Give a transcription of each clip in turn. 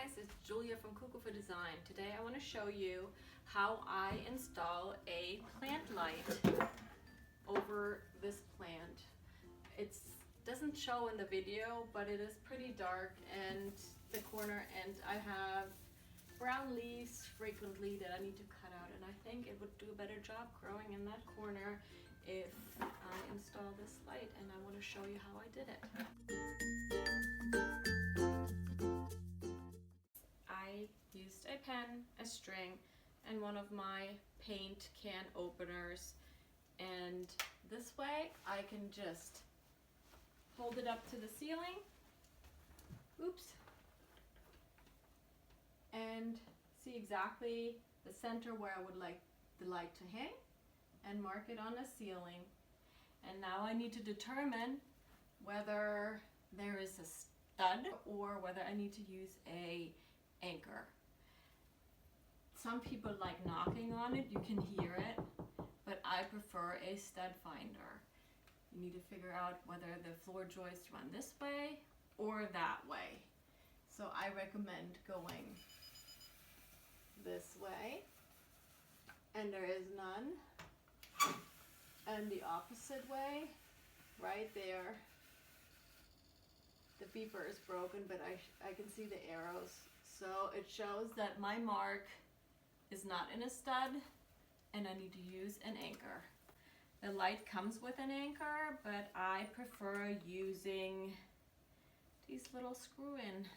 guys, it's Julia from Cuckoo for Design. Today I want to show you how I install a plant light over this plant. It doesn't show in the video, but it is pretty dark and the corner, and I have brown leaves frequently that I need to cut out, and I think it would do a better job growing in that corner if I install this light, and I want to show you how I did it. I used a pen, a string, and one of my paint can openers, and this way I can just hold it up to the ceiling, oops, and see exactly the center where I would like the light to hang and mark it on the ceiling. And now I need to determine whether there is a stud or whether I need to use a anchor. Some people like knocking on it, you can hear it, but I prefer a stud finder. You need to figure out whether the floor joists run this way or that way. So I recommend going this way, and there is none, and the opposite way, right there. The beeper is broken, but I can see the arrows. So it shows that my mark is not in a stud and I need to use an anchor. The light comes with an anchor, but I prefer using these little screw-in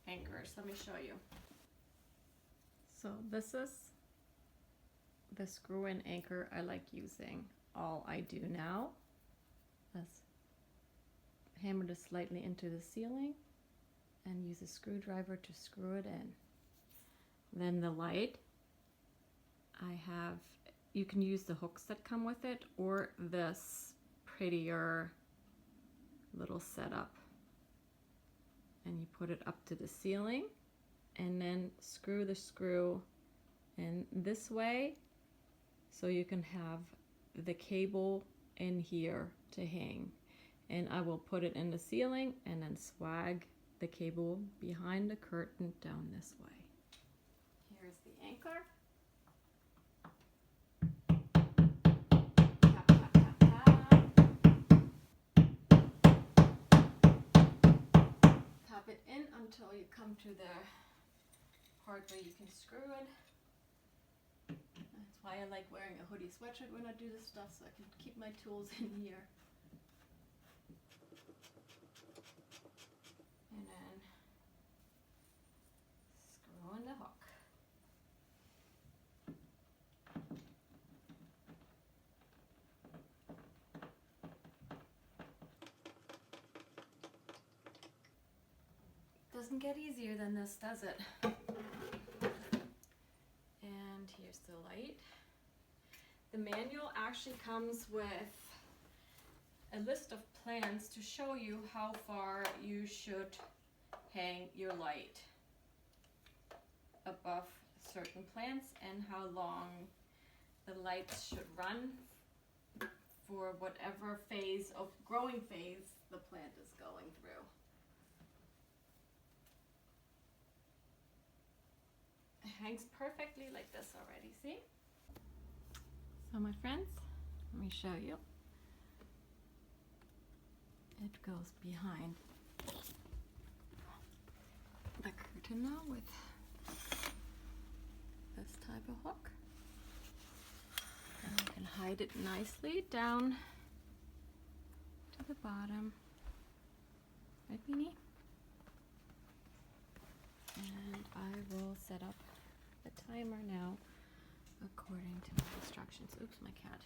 anchors. Let me show you. So this is the screw-in anchor I like using. All I do now is hammer this slightly into the ceiling and use a screwdriver to screw it in. Then the light, you can use the hooks that come with it or this prettier little setup. And you put it up to the ceiling and then screw the screw in this way so you can have the cable in here to hang. And I will put it in the ceiling and then swag the cable behind the curtain down this way. Here's the anchor. Tap, tap, tap, tap. Tap it in until you come to the part where you can screw it. That's why I like wearing a hoodie sweatshirt when I do this stuff, so I can keep my tools in here. And then screw in the hook. Doesn't get easier than this, does it? And here's the light. The manual actually comes with a list of plans to show you how far you should hang your light above certain plants and how long the lights should run for whatever phase of growing phase the plant is going through. It hangs perfectly like this already, see? So my friends, let me show you. It goes behind the curtain now with this type of hook. And I can hide it nicely down to the bottom. Right, Beanie? And I will set up the timer now according to my instructions. Oops, my cat.